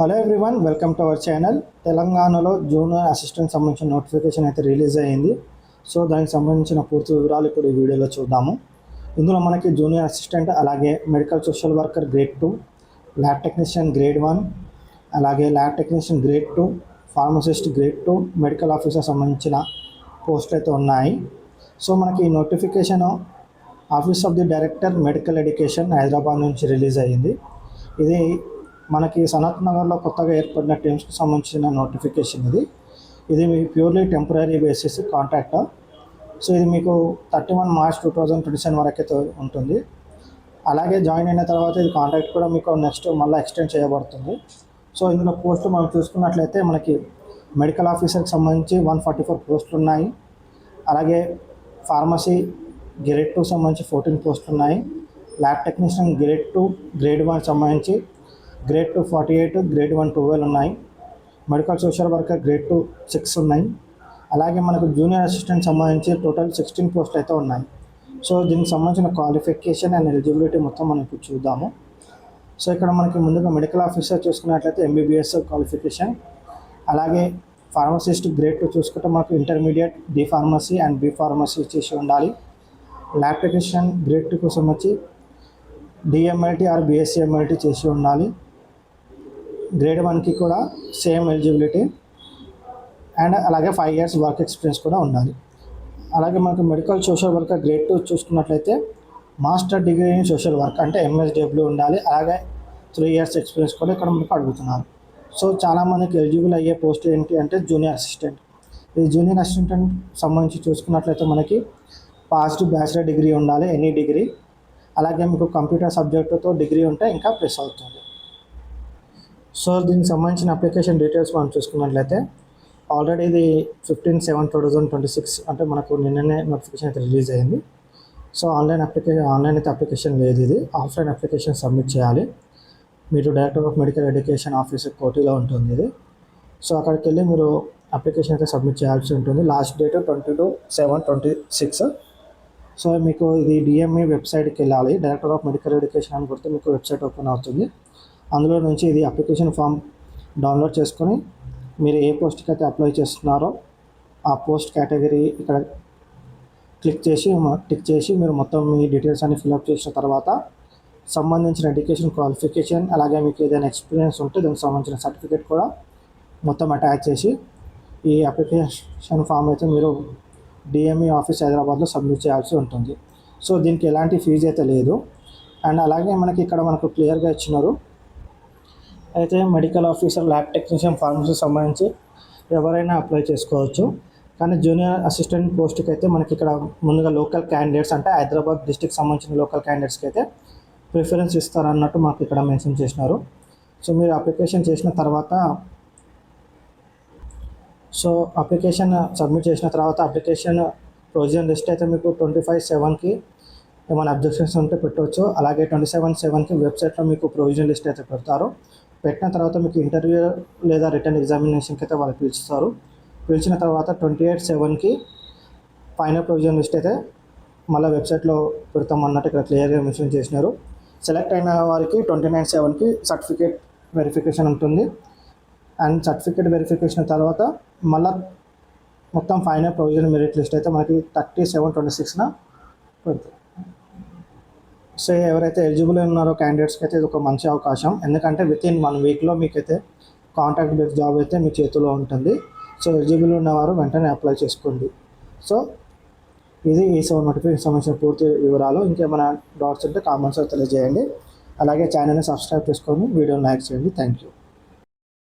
Hello everyone, welcome to our channel. తెలంగాణలో junior assistant సంబంధించిన notification అయితే రిలీజ్ అయ్యింది. సో దానికి సంబంధించిన పూర్తి వివరాలు ఇప్పుడు ఈ వీడియోలో చూద్దాము. ఇందులో మనకి జూనియర్ అసిస్టెంట్, అలాగే medical social worker grade 2, lab technician grade 1, అలాగే lab technician grade 2, pharmacist grade 2, medical officer సంబంధించిన పోస్టులు అయితే ఉన్నాయి. సో మనకి ఈ notification office of the director medical education Hyderabad నుంచి రిలీజ్ అయ్యింది. ఇది మనకి సనత్ నగర్లో కొత్తగా ఏర్పడిన టీమ్స్కి సంబంధించిన నోటిఫికేషన్ ఇది purely temporary basis contract. So ఇది మీకు 31 మార్చ్ 2027 వరకు అయితే ఉంటుంది. అలాగే జాయిన్ అయిన తర్వాత ఇది కాంట్రాక్ట్ కూడా మీకు నెక్స్ట్ మళ్ళీ ఎక్స్టెండ్ చేయబడుతుంది. సో ఇందులో పోస్టులు మనం చూసుకున్నట్లయితే మనకి మెడికల్ ఆఫీసర్కి సంబంధించి 144 పోస్టులు ఉన్నాయి. అలాగే ఫార్మసీ గ్రేడ్ 2 సంబంధించి 14 పోస్టులు ఉన్నాయి. ల్యాబ్ టెక్నీషియన్ గ్రేడ్ 2 గ్రేడ్ 1 సంబంధించి గ్రేడ్ 2 48, గ్రేడ్ 1 12 ఉన్నాయి. మెడికల్ సోషల్ వర్కర్ గ్రేడ్ 2 6 ఉన్నాయి. అలాగే మనకు జూనియర్ అసిస్టెంట్ సంబంధించి టోటల్ 16 పోస్టులు అయితే ఉన్నాయి. సో దీనికి సంబంధించిన క్వాలిఫికేషన్ అండ్ ఎలిజిబిలిటీ మొత్తం మనం ఇప్పుడు చూద్దాము. సో ఇక్కడ మనకి ముందుగా మెడికల్ ఆఫీసర్ చూసుకున్నట్లయితే MBBS క్వాలిఫికేషన్, అలాగే ఫార్మసిస్ట్ గ్రేడ్ 2 చూసుకుంటే మనకు intermediate D pharmacy and B pharmacy చేసి ఉండాలి. ల్యాబ్ టెక్నీషియన్ గ్రేడ్ 2 కోసం వచ్చి DMLT ఆర్ BSc MLT చేసి ఉండాలి. గ్రేడ్ 1కి కూడా సేమ్ ఎలిజిబిలిటీ అండ్ అలాగే 5 years వర్క్ ఎక్స్పీరియన్స్ కూడా ఉండాలి. అలాగే మనకు మెడికల్ సోషల్ వర్కర్ గ్రేడ్ 2 చూసుకున్నట్లయితే master degree in social work అంటే MSW ఉండాలి. అలాగే 3 years ఎక్స్పీరియన్స్ కూడా ఇక్కడ మనకు అడుగుతున్నారు. సో చాలామందికి ఎలిజిబుల్ అయ్యే పోస్ట్ ఏంటి అంటే జూనియర్ అసిస్టెంట్. ఈ జూనియర్ అసిస్టెంట్ సంబంధించి చూసుకున్నట్లయితే మనకి పాస్ట్ బ్యాచిలర్ డిగ్రీ ఉండాలి, ఎనీ డిగ్రీ. అలాగే మీకు కంప్యూటర్ సబ్జెక్టుతో డిగ్రీ ఉంటే ఇంకా ప్లస్ అవుతుంది. సో దీనికి సంబంధించిన అప్లికేషన్ డీటెయిల్స్ మనం చూసుకున్నట్లయితే ఆల్రెడీ ఇది 15/7/2026 అంటే మనకు నిన్ననే నోటిఫికేషన్ అయితే రిలీజ్ అయ్యింది. సో ఆన్లైన్ అయితే అప్లికేషన్ లేదు, ఇది ఆఫ్లైన్ అప్లికేషన్ సబ్మిట్ చేయాలి. మీరు director of medical education office కోటిలో ఉంటుంది ఇది. సో అక్కడికి వెళ్ళి మీరు అప్లికేషన్ అయితే సబ్మిట్ చేయాల్సి ఉంటుంది. Last date 22/7/26. సో మీకు ఇది DME వెబ్సైట్కి వెళ్ళాలి. డైరెక్టర్ ఆఫ్ మెడికల్ ఎడ్యుకేషన్ అని కొడితే మీకు వెబ్సైట్ ఓపెన్ అవుతుంది. అందులో నుంచి ఇది అప్లికేషన్ ఫామ్ డౌన్లోడ్ చేసుకొని మీరు ఏ పోస్ట్కి అయితే అప్లై చేస్తున్నారో ఆ పోస్ట్ కేటగిరీ ఇక్కడ టిక్ చేసి మీరు మొత్తం మీ డీటెయిల్స్ అన్ని ఫిల్అప్ చేసిన తర్వాత సంబంధించిన ఎడ్యుకేషన్ క్వాలిఫికేషన్, అలాగే మీకు ఏదైనా ఎక్స్పీరియన్స్ ఉంటే దానికి సంబంధించిన సర్టిఫికేట్ కూడా మొత్తం అటాచ్ చేసి ఈ అప్లికేషన్ ఫామ్ అయితే మీరు DME ఆఫీస్ హైదరాబాద్లో సబ్మిట్ చేయాల్సి ఉంటుంది. సో దీనికి ఎలాంటి ఫీజు అయితే లేదు. అండ్ అలాగే మనకు క్లియర్గా ఇచ్చినారు. అయితే medical officer, lab technician, pharmacy సంబంధించి ఎవరైనా అప్లై చేసుకోవచ్చు. కానీ జూనియర్ అసిస్టెంట్ పోస్ట్కి అయితే మనకి ఇక్కడ ముందుగా లోకల్ క్యాండిడేట్స్ అంటే హైదరాబాద్ డిస్టిక్ సంబంధించిన లోకల్ క్యాండిడేట్స్కి అయితే ప్రిఫరెన్స్ ఇస్తారన్నట్టు మాకు ఇక్కడ మెన్షన్ చేసినారు. సో మీరు అప్లికేషన్ చేసిన తర్వాత అప్లికేషన్ సబ్మిట్ చేసిన తర్వాత అప్లికేషన్ ప్రొవిజన్ లిస్ట్ అయితే మీకు 25/7కి ఏమైనా అబ్జెక్షన్స్ ఉంటే పెట్టవచ్చు. అలాగే 27/7కి వెబ్సైట్లో మీకు ప్రొవిజన్ లిస్ట్ అయితే పెడతారు. పెట్టిన తర్వాత మీకు ఇంటర్వ్యూ లేదా రిటర్న్ ఎగ్జామినేషన్కి అయితే వాళ్ళు పిలుస్తారు. పిలిచిన తర్వాత 28/7కి ఫైనల్ ప్రొవిజన్ లిస్ట్ అయితే మళ్ళీ వెబ్సైట్లో పెడతాం అన్నట్టు ఇక్కడ క్లియర్గా మెన్షన్ చేసినారు. సెలెక్ట్ అయిన వారికి 29/7కి సర్టిఫికేట్ వెరిఫికేషన్ ఉంటుంది. అండ్ సర్టిఫికేట్ వెరిఫికేషన్ తర్వాత మళ్ళీ మొత్తం ఫైనల్ ప్రొవిజన్ మెరిట్ లిస్ట్ అయితే మనకి 30/7/26న పెడతారు. సో ఎవరైతే ఎలిజిబుల్ ఉన్నారో క్యాండిడేట్స్కి అయితే ఇది ఒక మంచి అవకాశం. ఎందుకంటే వితిన్ 1 వీక్లో మీకైతే కాంట్రాక్ట్ బేస్డ్ జాబ్ అయితే మీ చేతిలో ఉంటుంది. సో ఎలిజిబుల్ ఉన్నవారు వెంటనే అప్లై చేసుకోండి. సో ఇది ఈ నోటిఫికేషన్ సంబంధించిన పూర్తి వివరాలు. ఇంకేమైనా డౌట్స్ ఉంటే కామెంట్స్లో తెలియజేయండి. అలాగే ఛానల్ని సబ్స్క్రైబ్ చేసుకొని వీడియోని లైక్ చేయండి. Thank you.